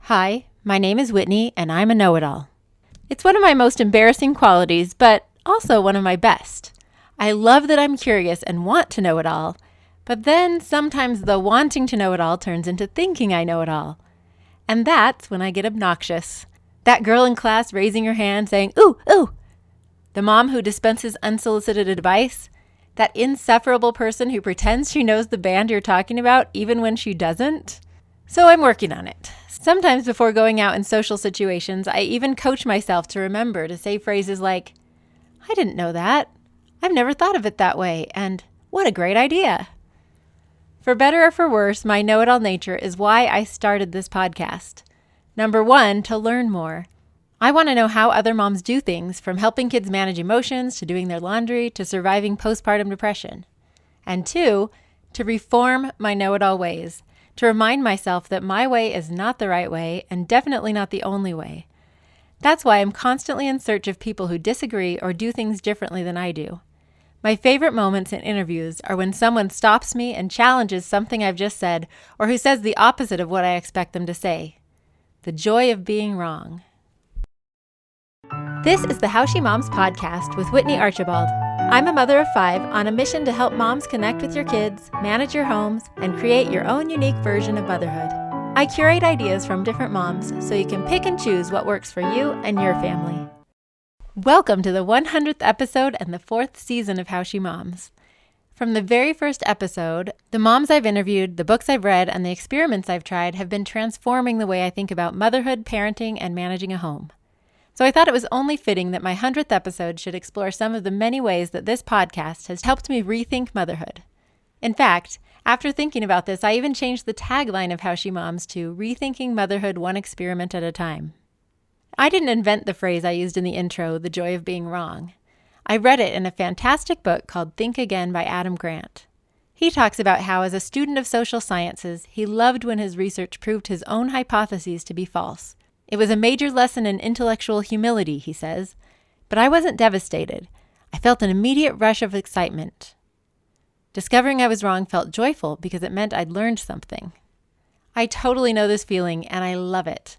Hi, my name is Whitney, and I'm a know-it-all. It's one of my most embarrassing qualities, but also one of my best. I love that I'm curious and want to know it all, but then sometimes the wanting to know it all turns into thinking I know it all. And that's when I get obnoxious. That girl in class raising her hand saying, "Ooh, ooh." The mom who dispenses unsolicited advice. That insufferable person who pretends she knows the band you're talking about even when she doesn't. So I'm working on it. Sometimes before going out in social situations, I even coach myself to remember to say phrases like, "I didn't know that. I've never thought of it that way," and "What a great idea." For better or for worse, my know-it-all nature is why I started this podcast. Number one, to learn more. I want to know how other moms do things, from helping kids manage emotions to doing their laundry to surviving postpartum depression. And two, to reform my know-it-all ways. To remind myself that my way is not the right way and definitely not the only way. That's why I'm constantly in search of people who disagree or do things differently than I do. My favorite moments in interviews are when someone stops me and challenges something I've just said, or who says the opposite of what I expect them to say. The joy of being wrong. This is the How She Moms podcast with Whitney Archibald. I'm a mother of 5 on a mission to help moms connect with your kids, manage your homes, and create your own unique version of motherhood. I curate ideas from different moms so you can pick and choose what works for you and your family. Welcome to the 100th episode and the 4th season of How She Moms. From the very first episode, the moms I've interviewed, the books I've read, and the experiments I've tried have been transforming the way I think about motherhood, parenting, and managing a home. So I thought it was only fitting that my 100th episode should explore some of the many ways that this podcast has helped me rethink motherhood. In fact, after thinking about this, I even changed the tagline of How She Moms to "Rethinking Motherhood One Experiment at a Time." I didn't invent the phrase I used in the intro, "the joy of being wrong." I read it in a fantastic book called Think Again by Adam Grant. He talks about how, as a student of social sciences, he loved when his research proved his own hypotheses to be false. It was a major lesson in intellectual humility, he says, but I wasn't devastated. I felt an immediate rush of excitement. Discovering I was wrong felt joyful because it meant I'd learned something. I totally know this feeling, and I love it.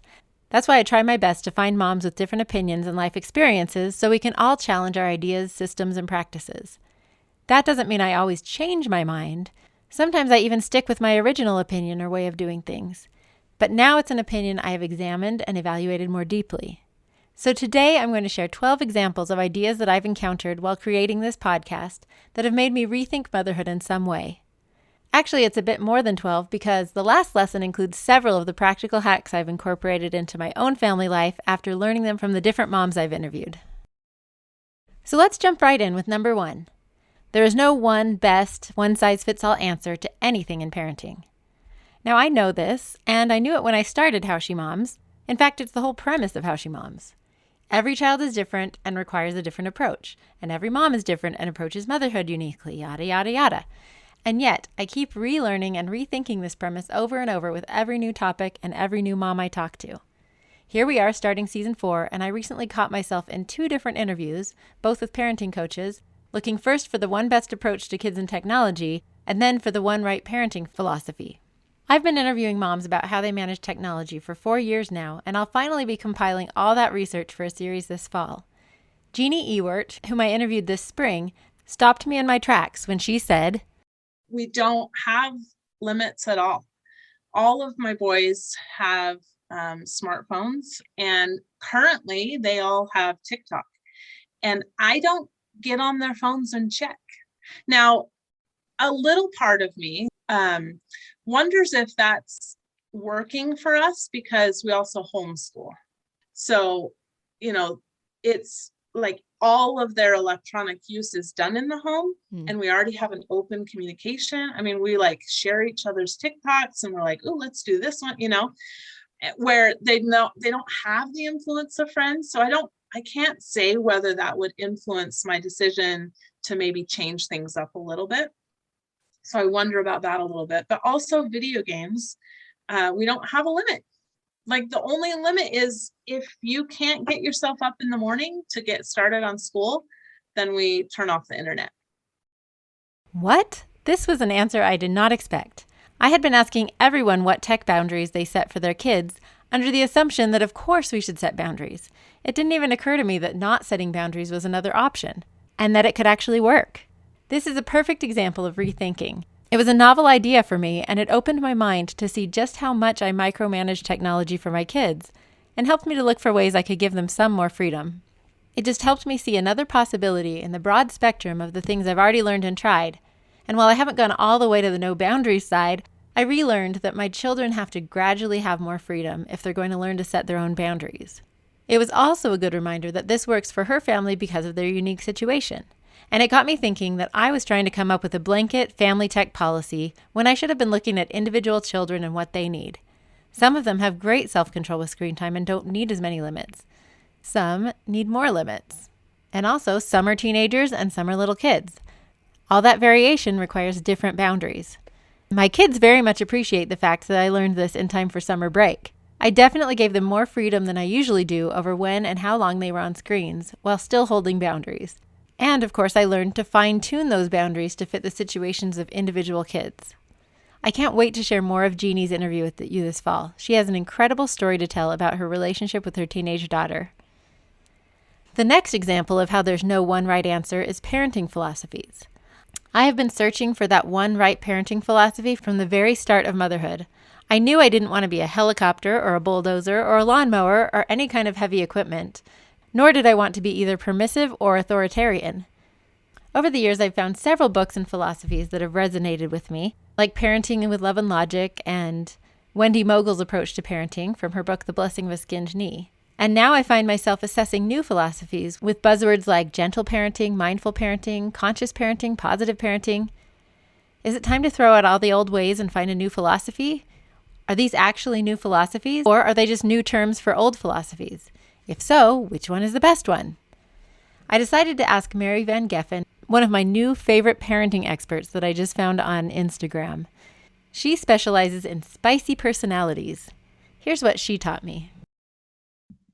That's why I try my best to find moms with different opinions and life experiences so we can all challenge our ideas, systems, and practices. That doesn't mean I always change my mind. Sometimes I even stick with my original opinion or way of doing things. But now it's an opinion I have examined and evaluated more deeply. So today I'm going to share 12 examples of ideas that I've encountered while creating this podcast that have made me rethink motherhood in some way. Actually, it's a bit more than 12 because the last lesson includes several of the practical hacks I've incorporated into my own family life after learning them from the different moms I've interviewed. So let's jump right in with number 1. There is no one best, one-size-fits-all answer to anything in parenting. Now, I know this, and I knew it when I started How She Moms. In fact, it's the whole premise of How She Moms. Every child is different and requires a different approach, and every mom is different and approaches motherhood uniquely, yada, yada, yada. And yet, I keep relearning and rethinking this premise over and over with every new topic and every new mom I talk to. Here we are starting season 4, and I recently caught myself in 2 different interviews, both with parenting coaches, looking first for the one best approach to kids and technology, and then for the one right parenting philosophy. I've been interviewing moms about how they manage technology for 4 years now, and I'll finally be compiling all that research for a series this fall. Jeannie Ewert, whom I interviewed this spring, stopped me in my tracks when she said, "We don't have limits at all. All of my boys have smartphones, and currently they all have TikTok. And I don't get on their phones and check." Now, a little part of me wonders if that's working for us because we also homeschool. So, it's like all of their electronic use is done in the home, and we already have an open communication. I mean, we like share each other's TikToks, and we're like, "Oh, let's do this one," where they don't have the influence of friends. So I can't say whether that would influence my decision to maybe change things up a little bit. So I wonder about that a little bit, but also video games. We don't have a limit. Like, the only limit is if you can't get yourself up in the morning to get started on school, then we turn off the internet. What? This was an answer I did not expect. I had been asking everyone what tech boundaries they set for their kids. under the assumption that of course we should set boundaries. It didn't even occur to me that not setting boundaries was another option, and that it could actually work. This is a perfect example of rethinking. It was a novel idea for me, and it opened my mind to see just how much I micromanage technology for my kids, and helped me to look for ways I could give them some more freedom. It just helped me see another possibility in the broad spectrum of the things I've already learned and tried. And while I haven't gone all the way to the no boundaries side, I relearned that my children have to gradually have more freedom if they're going to learn to set their own boundaries. It was also a good reminder that this works for her family because of their unique situation. And it got me thinking that I was trying to come up with a blanket family tech policy when I should have been looking at individual children and what they need. Some of them have great self-control with screen time and don't need as many limits. Some need more limits. And also, some are teenagers and some are little kids. All that variation requires different boundaries. My kids very much appreciate the fact that I learned this in time for summer break. I definitely gave them more freedom than I usually do over when and how long they were on screens, while still holding boundaries. And of course, I learned to fine-tune those boundaries to fit the situations of individual kids. I can't wait to share more of Jeannie's interview with you this fall. She has an incredible story to tell about her relationship with her teenage daughter. The next example of how there's no one right answer is parenting philosophies. I have been searching for that one right parenting philosophy from the very start of motherhood. I knew I didn't want to be a helicopter or a bulldozer or a lawnmower or any kind of heavy equipment, nor did I want to be either permissive or authoritarian. Over the years, I've found several books and philosophies that have resonated with me, like Parenting with Love and Logic and Wendy Mogul's approach to parenting from her book The Blessing of a Skinned Knee. And now I find myself assessing new philosophies with buzzwords like gentle parenting, mindful parenting, conscious parenting, positive parenting. Is it time to throw out all the old ways and find a new philosophy? Are these actually new philosophies, or are they just new terms for old philosophies? If so, which one is the best one? I decided to ask Mary Van Geffen, one of my new favorite parenting experts that I just found on Instagram. She specializes in spicy personalities. Here's what she taught me.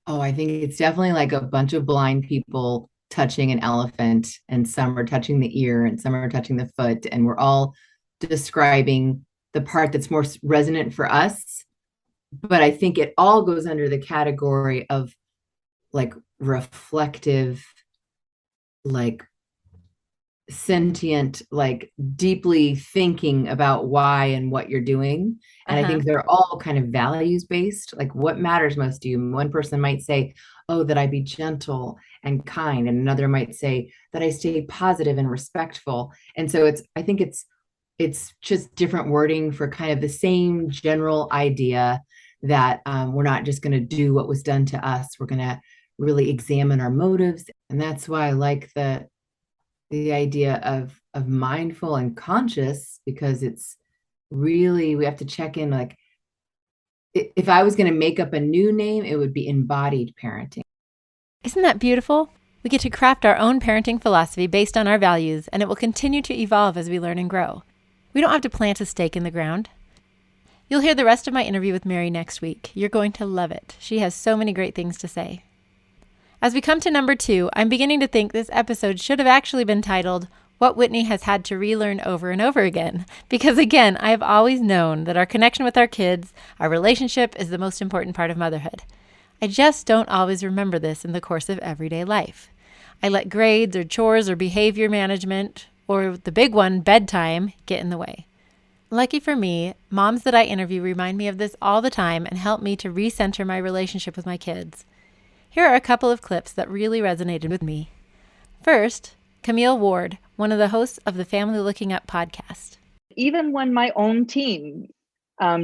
Oh, I think it's definitely like a bunch of blind people touching an elephant, and some are touching the ear and some are touching the foot, and we're all describing the part that's more resonant for us. But I think it all goes under the category of like reflective, like sentient, like deeply thinking about why and what you're doing. And I think they're all kind of values based, like what matters most to you. One person might say, oh, that I be gentle and kind, and another might say that I stay positive and respectful. And so I think it's just different wording for kind of the same general idea that we're not just going to do what was done to us. We're going to really examine our motives. And that's why I like the idea of mindful and conscious, because it's really, we have to check in. Like, if I was going to make up a new name, it would be embodied parenting. Isn't that beautiful? We get to craft our own parenting philosophy based on our values, and it will continue to evolve as we learn and grow. We don't have to plant a stake in the ground. You'll hear the rest of my interview with Mary next week. You're going to love it. She has so many great things to say. As we come to number 2, I'm beginning to think this episode should have actually been titled, What Whitney Has Had to Relearn Over and Over Again. Because again, I have always known that our connection with our kids, our relationship, is the most important part of motherhood. I just don't always remember this in the course of everyday life. I let grades or chores or behavior management, or the big one, bedtime, get in the way. Lucky for me, moms that I interview remind me of this all the time and help me to recenter my relationship with my kids. Here are a couple of clips that really resonated with me. First, Camille Ward, one of the hosts of the Family Looking Up podcast. Even when my own teen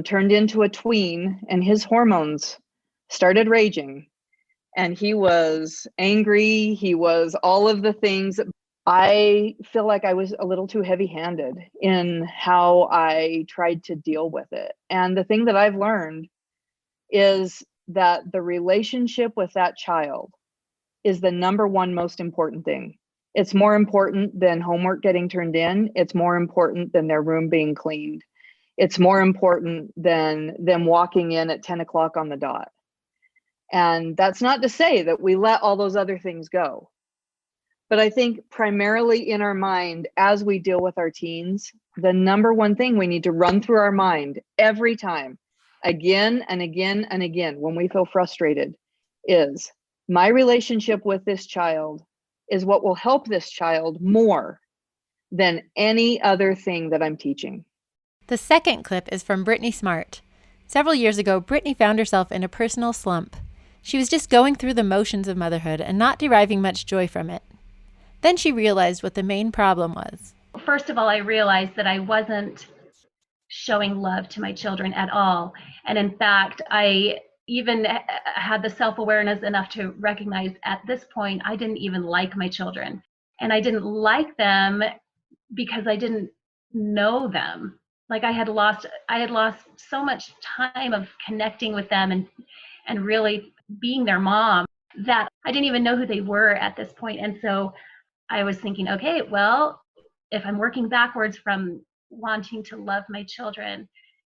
turned into a tween and his hormones started raging and he was angry, he was all of the things, I feel like I was a little too heavy-handed in how I tried to deal with it. And the thing that I've learned is that the relationship with that child is the number one most important thing. It's more important than homework getting turned in. It's more important than their room being cleaned. It's more important than them walking in at 10 o'clock on the dot. And that's not to say that we let all those other things go. But I think primarily in our mind, as we deal with our teens, the number one thing we need to run through our mind every time again and again and again when we feel frustrated is my relationship with this child is what will help this child more than any other thing that I'm teaching. The second clip is from Brittany Smart. Several years ago, Brittany found herself in a personal slump. She was just going through the motions of motherhood and not deriving much joy from it. Then she realized what the main problem was. First of all, I realized that I wasn't showing love to my children at all. And in fact, I even had the self-awareness enough to recognize at this point, I didn't even like my children. And I didn't like them because I didn't know them. Like I had lost so much time of connecting with them and really being their mom that I didn't even know who they were at this point. And so I was thinking, okay, well, if I'm working backwards from wanting to love my children,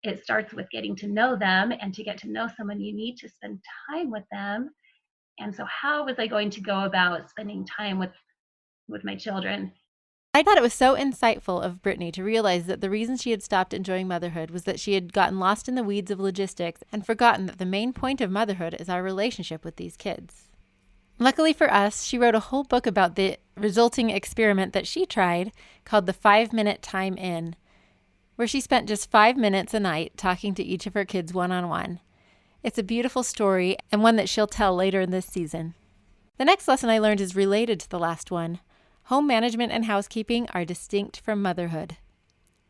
it starts with getting to know them, and to get to know someone, you need to spend time with them. And so how was I going to go about spending time with my children? I thought it was so insightful of Brittany to realize that the reason she had stopped enjoying motherhood was that she had gotten lost in the weeds of logistics and forgotten that the main point of motherhood is our relationship with these kids. Luckily for us, she wrote a whole book about the resulting experiment that she tried called the 5-Minute Time In, where she spent just 5 minutes a night talking to each of her kids one-on-one. It's a beautiful story and one that she'll tell later in this season. The next lesson I learned is related to the last one. Home management and housekeeping are distinct from motherhood.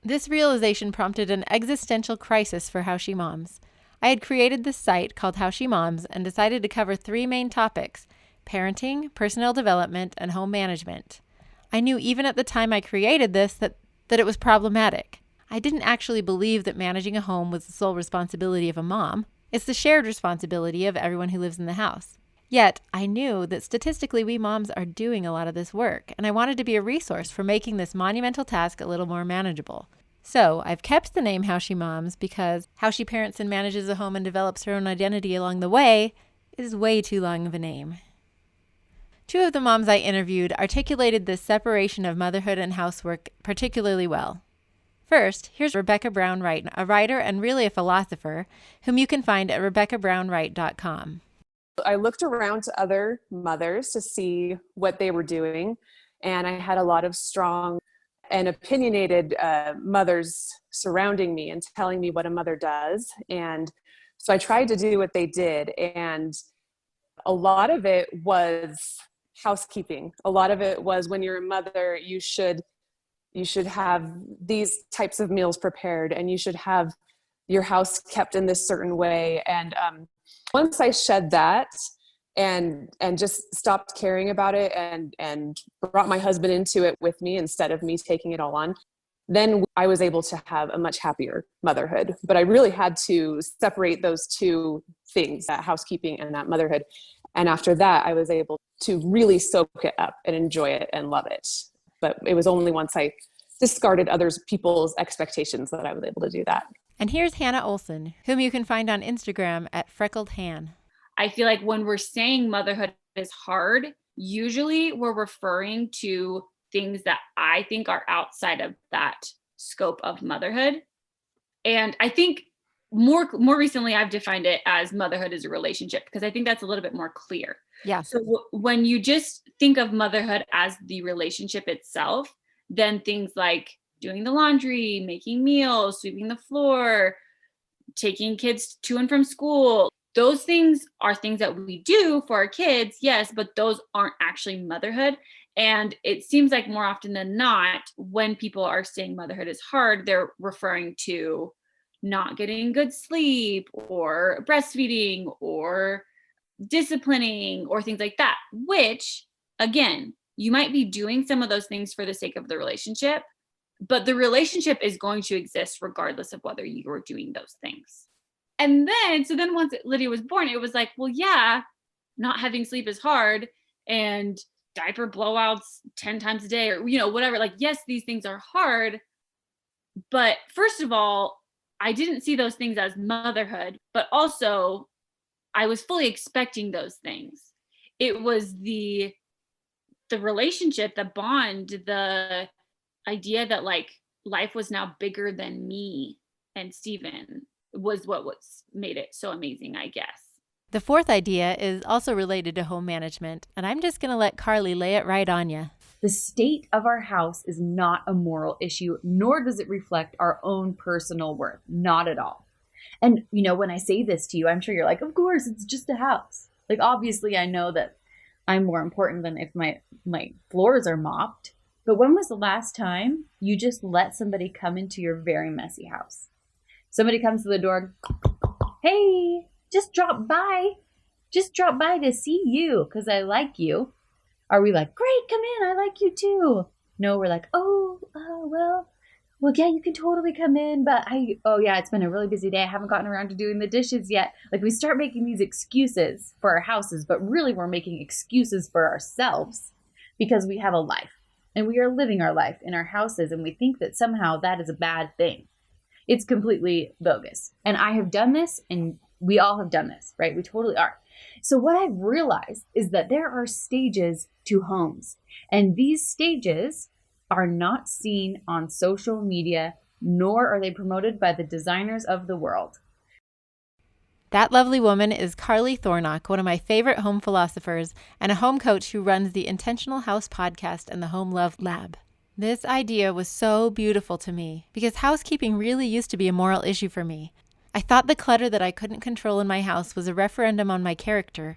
This realization prompted an existential crisis for How She Moms. I had created this site called How She Moms and decided to cover 3 main topics: parenting, personal development, and home management. I knew even at the time I created this that it was problematic. I didn't actually believe that managing a home was the sole responsibility of a mom. It's the shared responsibility of everyone who lives in the house. Yet, I knew that statistically we moms are doing a lot of this work, and I wanted to be a resource for making this monumental task a little more manageable. So, I've kept the name How She Moms because how she parents and manages a home and develops her own identity along the way is way too long of a name. 2 of the moms I interviewed articulated this separation of motherhood and housework particularly well. First, here's Rebecca Brown Wright, a writer and really a philosopher, whom you can find at RebeccaBrownWright.com. I looked around to other mothers to see what they were doing, and I had a lot of strong and opinionated mothers surrounding me and telling me what a mother does. And so I tried to do what they did, and a lot of it was housekeeping. A lot of it was, when you're a mother, you should have these types of meals prepared, and you should have your house kept in this certain way. And once I shed that and just stopped caring about it and brought my husband into it with me instead of me taking it all on, then I was able to have a much happier motherhood. But I really had to separate those 2 things, that housekeeping and that motherhood. And after that, I was able to really soak it up and enjoy it and love it. But it was only once I discarded people's expectations that I was able to do that. And here's Hannah Olson, whom you can find on Instagram at FreckledHan. I feel like when we're saying motherhood is hard, usually we're referring to things that I think are outside of that scope of motherhood. And I think more recently I've defined it as motherhood is a relationship, because I think that's a little bit more clear. Yeah. So when you just think of motherhood as the relationship itself, then things like doing the laundry, making meals, sweeping the floor, taking kids to and from school, those things are things that we do for our kids, yes, but those aren't actually motherhood. And it seems like more often than not, when people are saying motherhood is hard, they're referring to not getting good sleep or breastfeeding or disciplining or things like that, which, again, you might be doing some of those things for the sake of the relationship, but the relationship is going to exist regardless of whether you're doing those things. And then once Lydia was born, it was like, well, yeah, not having sleep is hard, and diaper blowouts 10 times a day, or, whatever. Like, yes, these things are hard. But first of all, I didn't see those things as motherhood, but also I was fully expecting those things. It was the relationship, the bond, the idea that like life was now bigger than me and Steven, was what made it so amazing, I guess. The fourth idea is also related to home management, and I'm just going to let Carly lay it right on you. The state of our house is not a moral issue, nor does it reflect our own personal worth. Not at all. And, when I say this to you, I'm sure you're like, of course, it's just a house. Like, obviously, I know that I'm more important than if my floors are mopped. But when was the last time you just let somebody come into your very messy house? Somebody comes to the door, hey, just drop by to see you because I like you. Are we like, great, come in, I like you too? No, we're like, well, yeah, you can totally come in, but it's been a really busy day. I haven't gotten around to doing the dishes yet. Like, we start making these excuses for our houses, but really we're making excuses for ourselves because we have a life and we are living our life in our houses, and we think that somehow that is a bad thing. It's completely bogus. And I have done this, and we all have done this, right? We totally are. So what I've realized is that there are stages to homes, and these stages are not seen on social media, nor are they promoted by the designers of the world. That lovely woman is Carly Thornock, one of my favorite home philosophers and a home coach who runs the Intentional House podcast and the Home Love Lab. This idea was so beautiful to me because housekeeping really used to be a moral issue for me. I thought the clutter that I couldn't control in my house was a referendum on my character.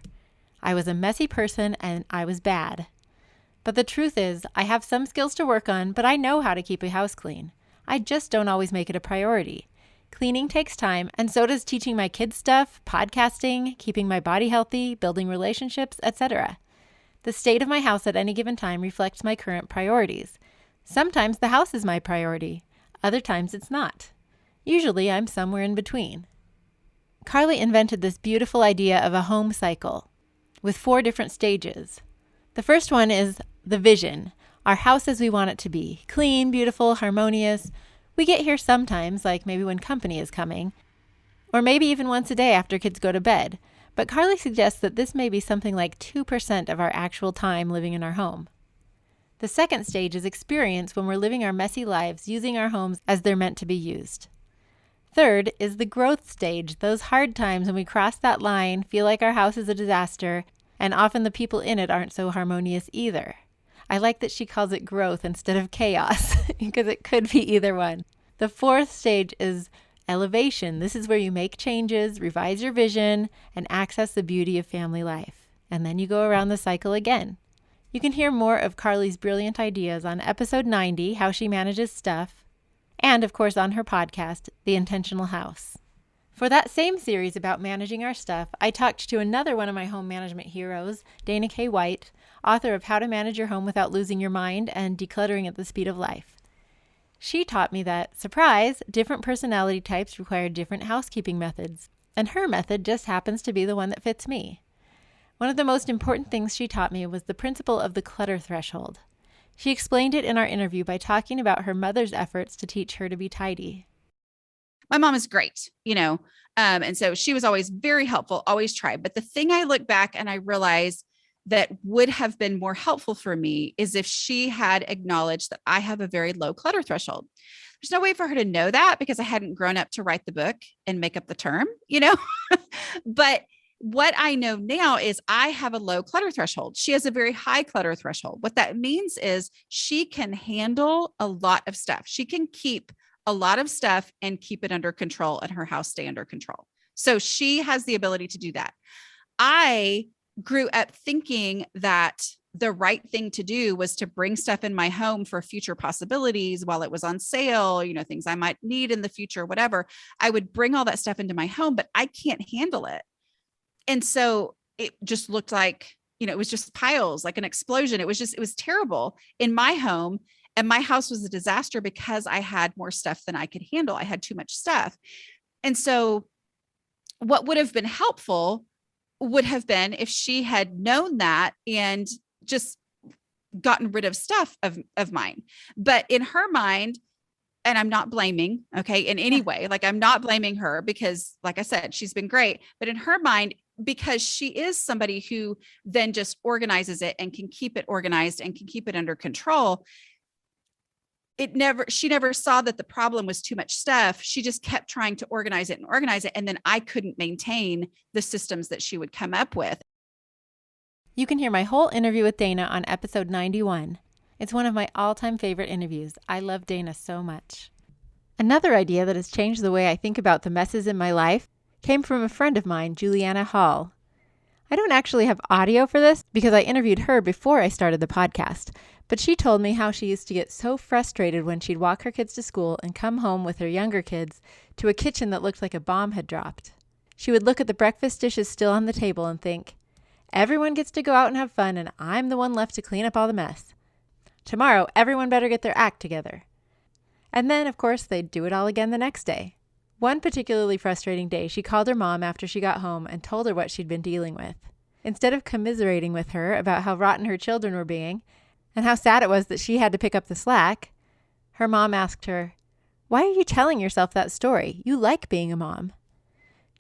I was a messy person and I was bad. But the truth is, I have some skills to work on, but I know how to keep a house clean. I just don't always make it a priority. Cleaning takes time, and so does teaching my kids stuff, podcasting, keeping my body healthy, building relationships, etc. The state of my house at any given time reflects my current priorities. Sometimes the house is my priority. Other times it's not. Usually I'm somewhere in between. Carly invented this beautiful idea of a home cycle with 4 different stages. The first one is the vision, our house as we want it to be, clean, beautiful, harmonious. We get here sometimes, like maybe when company is coming, or maybe even once a day after kids go to bed. But Carly suggests that this may be something like 2% of our actual time living in our home. The second stage is experience when we're living our messy lives, using our homes as they're meant to be used. Third is the growth stage, those hard times when we cross that line, feel like our house is a disaster, and often the people in it aren't so harmonious either. I like that she calls it growth instead of chaos, because it could be either one. The fourth stage is elevation. This is where you make changes, revise your vision, and access the beauty of family life. And then you go around the cycle again. You can hear more of Carly's brilliant ideas on episode 90, How She Manages Stuff, and of course on her podcast, The Intentional House. For that same series about managing our stuff, I talked to another one of my home management heroes, Dana K. White, author of How to Manage Your Home Without Losing Your Mind and Decluttering at the Speed of Life. She taught me that, surprise, different personality types require different housekeeping methods, and her method just happens to be the one that fits me. One of the most important things she taught me was the principle of the clutter threshold. She explained it in our interview by talking about her mother's efforts to teach her to be tidy. My mom is great, and so she was always very helpful, always tried. But the thing I look back and I realize that would have been more helpful for me is if she had acknowledged that I have a very low clutter threshold. There's no way for her to know that because I hadn't grown up to write the book and make up the term, But what I know now is I have a low clutter threshold. She has a very high clutter threshold. What that means is she can handle a lot of stuff. She can keep a lot of stuff and keep it under control and her house stay under control. So she has the ability to do that. I grew up thinking that the right thing to do was to bring stuff in my home for future possibilities while it was on sale, things I might need in the future, whatever. I would bring all that stuff into my home, but I can't handle it. And so it just looked like, it was just piles, like an explosion. It was terrible in my home. And my house was a disaster because I had more stuff than I could handle. I had too much stuff. And so what would have been helpful would have been if she had known that and just gotten rid of stuff of mine. But in her mind, and I'm not blaming, okay, in any way, like I'm not blaming her because like I said, she's been great, but in her mind, because she is somebody who then just organizes it and can keep it organized and can keep it under control, she never saw that the problem was too much stuff. She just kept trying to organize it. And then I couldn't maintain the systems that she would come up with. You can hear my whole interview with Dana on episode 91. It's one of my all-time favorite interviews. I love Dana so much. Another idea that has changed the way I think about the messes in my life came from a friend of mine, Juliana Hall. I don't actually have audio for this because I interviewed her before I started the podcast, but she told me how she used to get so frustrated when she'd walk her kids to school and come home with her younger kids to a kitchen that looked like a bomb had dropped. She would look at the breakfast dishes still on the table and think, everyone gets to go out and have fun and I'm the one left to clean up all the mess. Tomorrow, everyone better get their act together. And then, of course, they'd do it all again the next day. One particularly frustrating day, she called her mom after she got home and told her what she'd been dealing with. Instead of commiserating with her about how rotten her children were being and how sad it was that she had to pick up the slack, her mom asked her, "Why are you telling yourself that story? You like being a mom."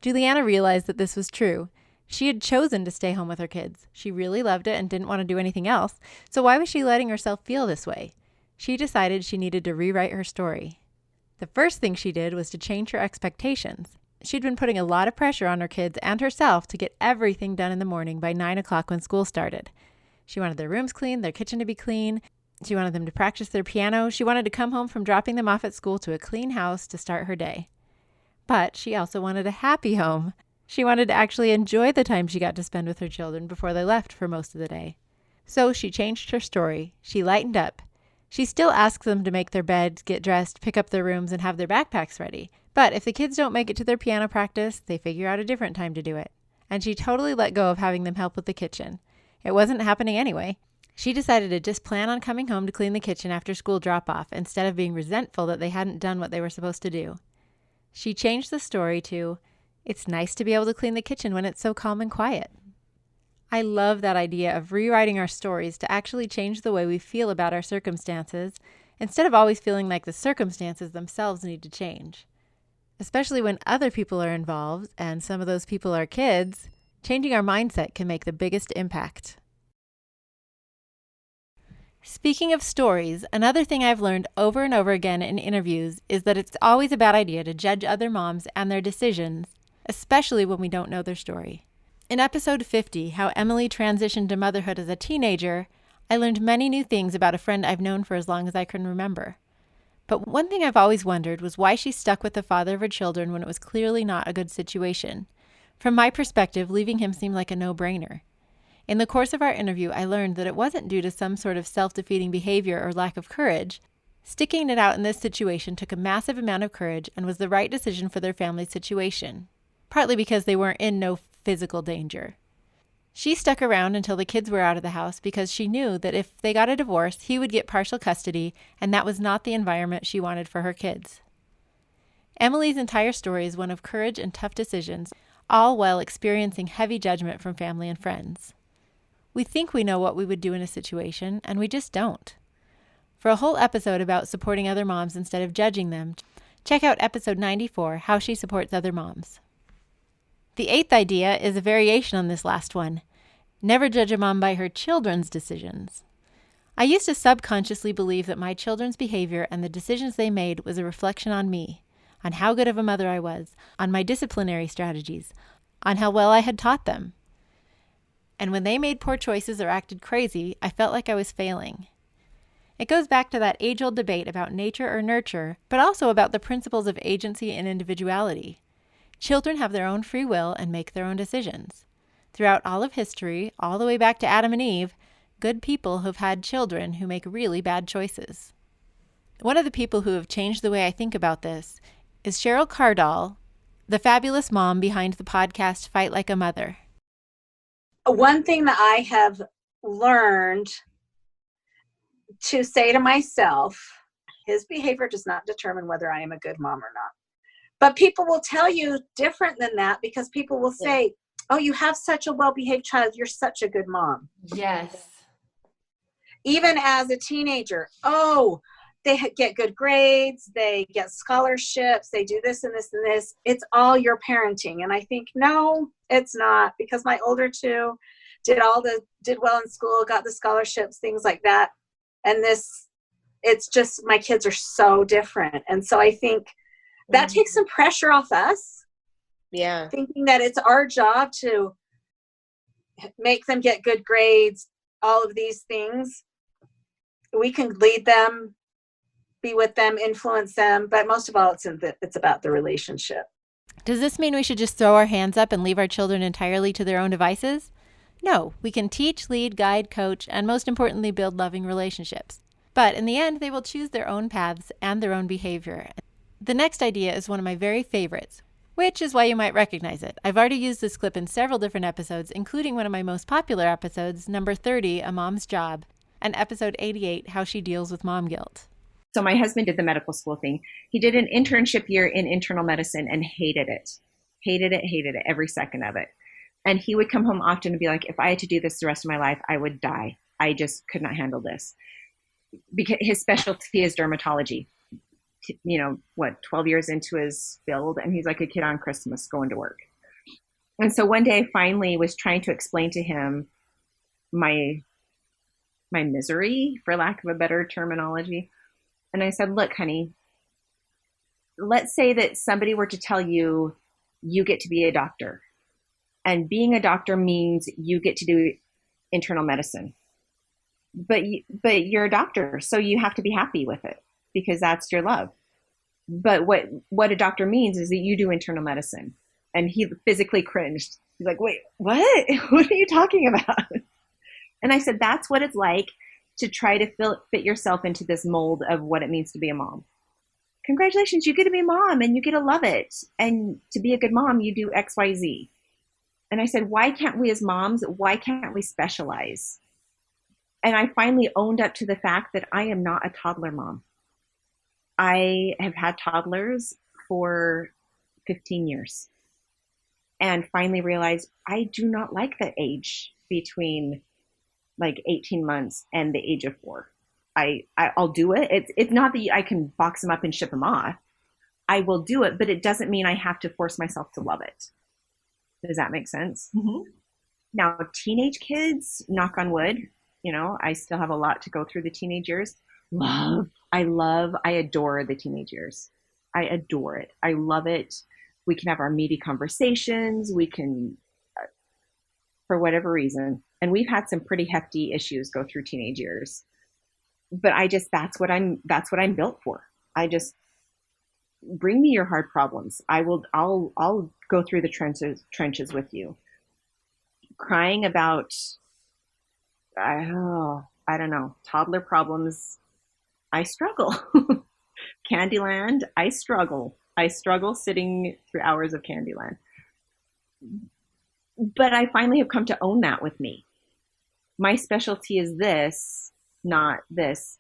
Juliana realized that this was true. She had chosen to stay home with her kids. She really loved it and didn't want to do anything else. So why was she letting herself feel this way? She decided she needed to rewrite her story. The first thing she did was to change her expectations. She'd been putting a lot of pressure on her kids and herself to get everything done in the morning by 9 o'clock when school started. She wanted their rooms clean, their kitchen to be clean. She wanted them to practice their piano. She wanted to come home from dropping them off at school to a clean house to start her day. But she also wanted a happy home. She wanted to actually enjoy the time she got to spend with her children before they left for most of the day. So she changed her story. She lightened up. She still asks them to make their beds, get dressed, pick up their rooms, and have their backpacks ready. But if the kids don't make it to their piano practice, they figure out a different time to do it. And she totally let go of having them help with the kitchen. It wasn't happening anyway. She decided to just plan on coming home to clean the kitchen after school drop-off instead of being resentful that they hadn't done what they were supposed to do. She changed the story to, "It's nice to be able to clean the kitchen when it's so calm and quiet." I love that idea of rewriting our stories to actually change the way we feel about our circumstances instead of always feeling like the circumstances themselves need to change. Especially when other people are involved, and some of those people are kids, changing our mindset can make the biggest impact. Speaking of stories, another thing I've learned over and over again in interviews is that it's always a bad idea to judge other moms and their decisions, especially when we don't know their story. In episode 50, How Emily Transitioned to Motherhood as a Teenager, I learned many new things about a friend I've known for as long as I can remember. But one thing I've always wondered was why she stuck with the father of her children when it was clearly not a good situation. From my perspective, leaving him seemed like a no-brainer. In the course of our interview, I learned that it wasn't due to some sort of self-defeating behavior or lack of courage. Sticking it out in this situation took a massive amount of courage and was the right decision for their family's situation, partly because they weren't in no physical danger. She stuck around until the kids were out of the house because she knew that if they got a divorce, he would get partial custody, and that was not the environment she wanted for her kids. Emily's entire story is one of courage and tough decisions, all while experiencing heavy judgment from family and friends. We think we know what we would do in a situation, and we just don't. For a whole episode about supporting other moms instead of judging them, check out episode 94, How She Supports Other Moms. The 8th idea is a variation on this last one. Never judge a mom by her children's decisions. I used to subconsciously believe that my children's behavior and the decisions they made was a reflection on me, on how good of a mother I was, on my disciplinary strategies, on how well I had taught them. And when they made poor choices or acted crazy, I felt like I was failing. It goes back to that age-old debate about nature or nurture, but also about the principles of agency and individuality. Children have their own free will and make their own decisions. Throughout all of history, all the way back to Adam and Eve, good people have had children who make really bad choices. One of the people who have changed the way I think about this is Cheryl Cardall, the fabulous mom behind the podcast Fight Like a Mother. One thing that I have learned to say to myself, his behavior does not determine whether I am a good mom or not. But people will tell you different than that because people will say, oh, you have such a well-behaved child. You're such a good mom. Yes. Even as a teenager, oh, they get good grades. They get scholarships. They do this and this and this. It's all your parenting. And I think, no, it's not, because my older two did well in school, got the scholarships, things like that. And this it's just, my kids are so different. And so I think that takes some pressure off us. Yeah. Thinking that it's our job to make them get good grades, all of these things. We can lead them, be with them, influence them, but most of all, it's about the relationship. Does this mean we should just throw our hands up and leave our children entirely to their own devices? No, we can teach, lead, guide, coach, and most importantly, build loving relationships. But in the end, they will choose their own paths and their own behavior. The next idea is one of my very favorites, which is why you might recognize it. I've already used this clip in several different episodes, including one of my most popular episodes, number 30, A Mom's Job, and episode 88, How She Deals with Mom Guilt. So my husband did the medical school thing. He did an internship year in internal medicine and hated it, every second of it. And he would come home often and be like, if I had to do this the rest of my life, I would die. I just could not handle this. Because his specialty is dermatology. 12 years into his field, and he's like a kid on Christmas going to work. And so one day I finally was trying to explain to him my misery, for lack of a better terminology. And I said, look, honey, let's say that somebody were to tell you, you get to be a doctor. And being a doctor means you get to do internal medicine. But you're a doctor, so you have to be happy with it because that's your love. But what a doctor means is that you do internal medicine. And he physically cringed. He's like, wait, what? What are you talking about? And I said, that's what it's like to try to fit yourself into this mold of what it means to be a mom. Congratulations, you get to be a mom and you get to love it. And to be a good mom, you do X, Y, Z. And I said, why can't we as moms, why can't we specialize? And I finally owned up to the fact that I am not a toddler mom. I have had toddlers for 15 years and finally realized I do not like that age between like 18 months and the age of 4. I'll do it. It's not that I can box them up and ship them off. I will do it, but it doesn't mean I have to force myself to love it. Does that make sense? Mm-hmm. Now, teenage kids, knock on wood, I still have a lot to go through the teenage years. I adore the teenage years. I adore it. I love it. We can have our meaty conversations. We can, for whatever reason, and we've had some pretty hefty issues go through teenage years, but that's what I'm built for. I just bring me your hard problems. I'll go through the trenches with you. Crying about, I don't know, toddler problems. I struggle. Candyland, I struggle. I struggle sitting through hours of Candyland. But I finally have come to own that with me. My specialty is this, not this.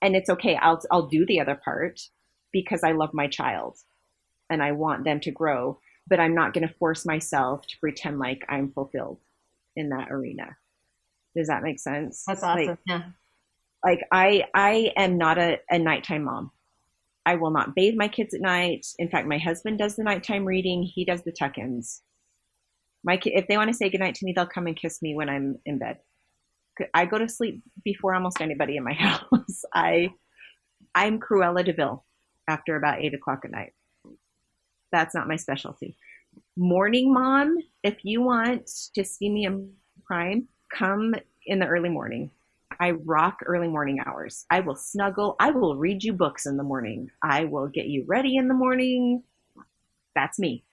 And it's okay. I'll do the other part because I love my child and I want them to grow, but I'm not going to force myself to pretend like I'm fulfilled in that arena. Does that make sense? That's awesome. Like I am not a nighttime mom. I will not bathe my kids at night. In fact, my husband does the nighttime reading. He does the tuck-ins. If they want to say goodnight to me, they'll come and kiss me when I'm in bed. I go to sleep before almost anybody in my house. I'm Cruella de Vil after about 8 o'clock at night. That's not my specialty. Morning mom, if you want to see me in prime, come in the early morning. I rock early morning hours. I will snuggle. I will read you books in the morning. I will get you ready in the morning. That's me.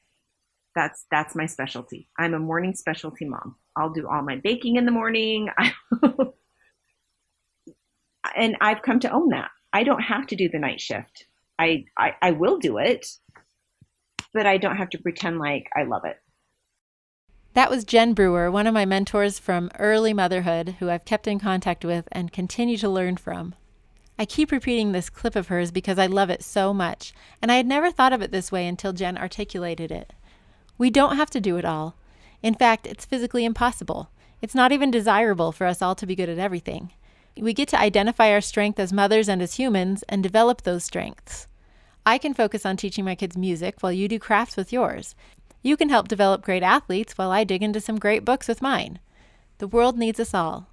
That's my specialty. I'm a morning specialty mom. I'll do all my baking in the morning. And I've come to own that. I don't have to do the night shift. I will do it, but I don't have to pretend like I love it. That was Jen Brewer, one of my mentors from early motherhood, who I've kept in contact with and continue to learn from. I keep repeating this clip of hers because I love it so much, and I had never thought of it this way until Jen articulated it. We don't have to do it all. In fact, it's physically impossible. It's not even desirable for us all to be good at everything. We get to identify our strength as mothers and as humans and develop those strengths. I can focus on teaching my kids music while you do crafts with yours. You can help develop great athletes while I dig into some great books with mine. The world needs us all.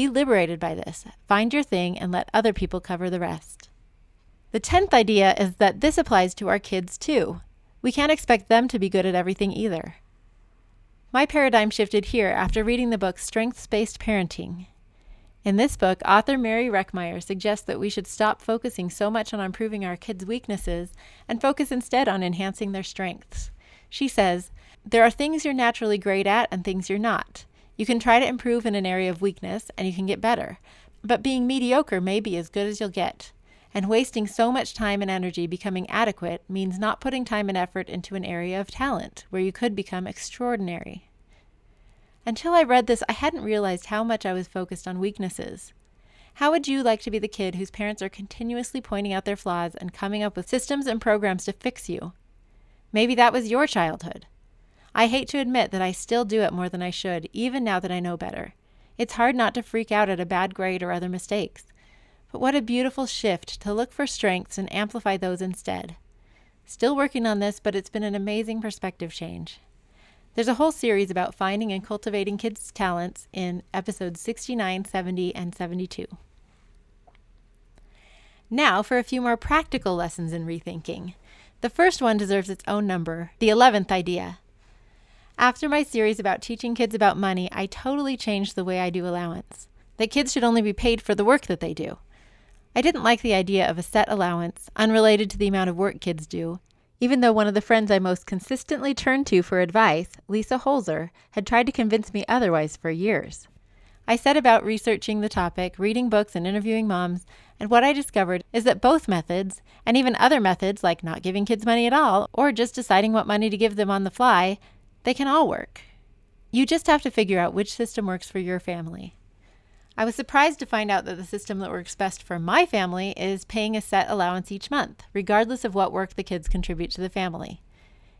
Be liberated by this. Find your thing and let other people cover the rest. The 10th idea is that this applies to our kids too. We can't expect them to be good at everything either. My paradigm shifted here after reading the book Strengths-Based Parenting. In this book, author Mary Reckmeyer suggests that we should stop focusing so much on improving our kids' weaknesses and focus instead on enhancing their strengths. She says, there are things you're naturally great at and things you're not. You can try to improve in an area of weakness and you can get better, but being mediocre may be as good as you'll get. And wasting so much time and energy becoming adequate means not putting time and effort into an area of talent where you could become extraordinary. Until I read this, I hadn't realized how much I was focused on weaknesses. How would you like to be the kid whose parents are continuously pointing out their flaws and coming up with systems and programs to fix you? Maybe that was your childhood. I hate to admit that I still do it more than I should, even now that I know better. It's hard not to freak out at a bad grade or other mistakes. But what a beautiful shift to look for strengths and amplify those instead. Still working on this, but it's been an amazing perspective change. There's a whole series about finding and cultivating kids' talents in episodes 69, 70, and 72. Now for a few more practical lessons in rethinking. The first one deserves its own number, the 11th idea. After my series about teaching kids about money, I totally changed the way I do allowance. That kids should only be paid for the work that they do. I didn't like the idea of a set allowance, unrelated to the amount of work kids do, even though one of the friends I most consistently turned to for advice, Lisa Holzer, had tried to convince me otherwise for years. I set about researching the topic, reading books and interviewing moms, and what I discovered is that both methods, and even other methods like not giving kids money at all, or just deciding what money to give them on the fly, they can all work. You just have to figure out which system works for your family. I was surprised to find out that the system that works best for my family is paying a set allowance each month, regardless of what work the kids contribute to the family.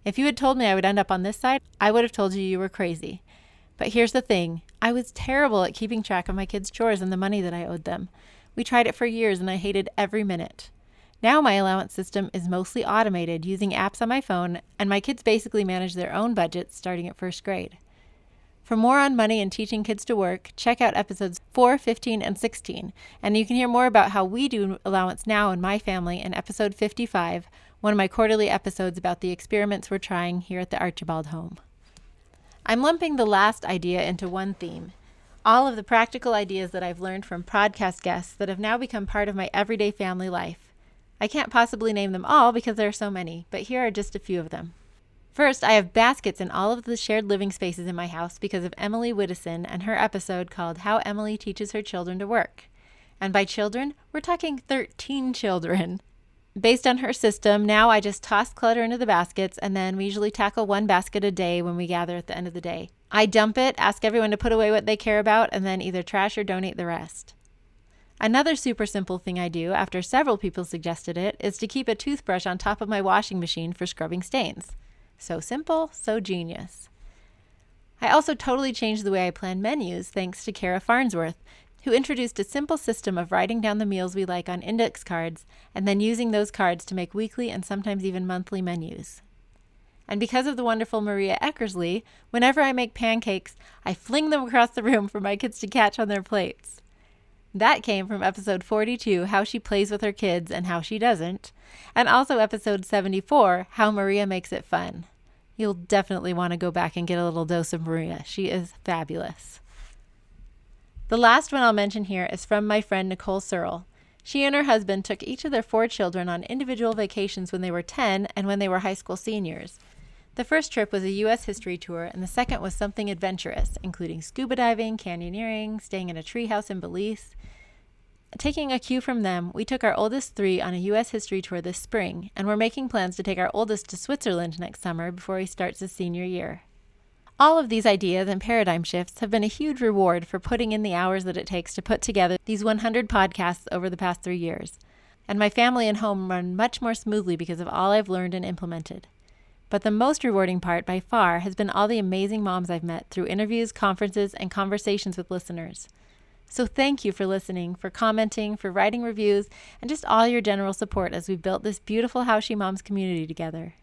If you had told me I would end up on this side, I would have told you were crazy. But here's the thing. I was terrible at keeping track of my kids' chores and the money that I owed them. We tried it for years and I hated every minute. Now my allowance system is mostly automated using apps on my phone, and my kids basically manage their own budgets starting at first grade. For more on money and teaching kids to work, check out episodes 4, 15, and 16, and you can hear more about how we do allowance now in my family in episode 55, one of my quarterly episodes about the experiments we're trying here at the Archibald home. I'm lumping the last idea into one theme, all of the practical ideas that I've learned from podcast guests that have now become part of my everyday family life. I can't possibly name them all because there are so many, but here are just a few of them. First, I have baskets in all of the shared living spaces in my house because of Emily Widdison and her episode called How Emily Teaches Her Children to Work. And by children, we're talking 13 children. Based on her system, now I just toss clutter into the baskets, and then we usually tackle one basket a day when we gather at the end of the day. I dump it, ask everyone to put away what they care about, and then either trash or donate the rest. Another super simple thing I do, after several people suggested it, is to keep a toothbrush on top of my washing machine for scrubbing stains. So simple, so genius. I also totally changed the way I plan menus thanks to Kara Farnsworth, who introduced a simple system of writing down the meals we like on index cards and then using those cards to make weekly and sometimes even monthly menus. And because of the wonderful Maria Eckersley, whenever I make pancakes, I fling them across the room for my kids to catch on their plates. That came from episode 42, How She Plays with Her Kids and How She Doesn't, and also episode 74, How Maria Makes It Fun. You'll definitely want to go back and get a little dose of Maria. She is fabulous. The last one I'll mention here is from my friend Nicole Searle. She and her husband took each of their 4 children on individual vacations when they were 10 and when they were high school seniors. The first trip was a U.S. history tour, and the second was something adventurous, including scuba diving, canyoneering, staying in a treehouse in Belize. Taking a cue from them, we took our oldest 3 on a U.S. history tour this spring, and we're making plans to take our oldest to Switzerland next summer before he starts his senior year. All of these ideas and paradigm shifts have been a huge reward for putting in the hours that it takes to put together these 100 podcasts over the past 3 years. And my family and home run much more smoothly because of all I've learned and implemented. But the most rewarding part by far has been all the amazing moms I've met through interviews, conferences, and conversations with listeners. So thank you for listening, for commenting, for writing reviews, and just all your general support as we've built this beautiful How She Moms community together.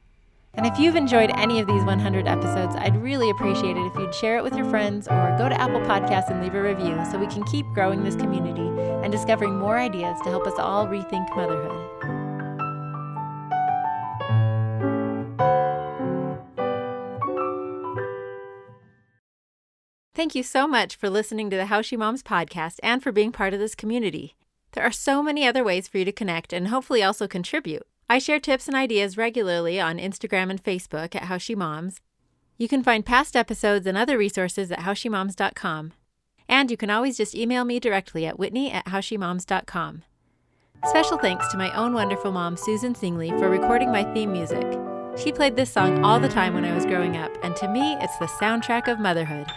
And if you've enjoyed any of these 100 episodes, I'd really appreciate it if you'd share it with your friends or go to Apple Podcasts and leave a review so we can keep growing this community and discovering more ideas to help us all rethink motherhood. Thank you so much for listening to the How She Moms podcast and for being part of this community. There are so many other ways for you to connect and hopefully also contribute. I share tips and ideas regularly on Instagram and Facebook at How She Moms. You can find past episodes and other resources at howshemoms.com. And you can always just email me directly at whitney@howshemoms.com. Special thanks to my own wonderful mom, Susan Singley, for recording my theme music. She played this song all the time when I was growing up, and to me, it's the soundtrack of motherhood.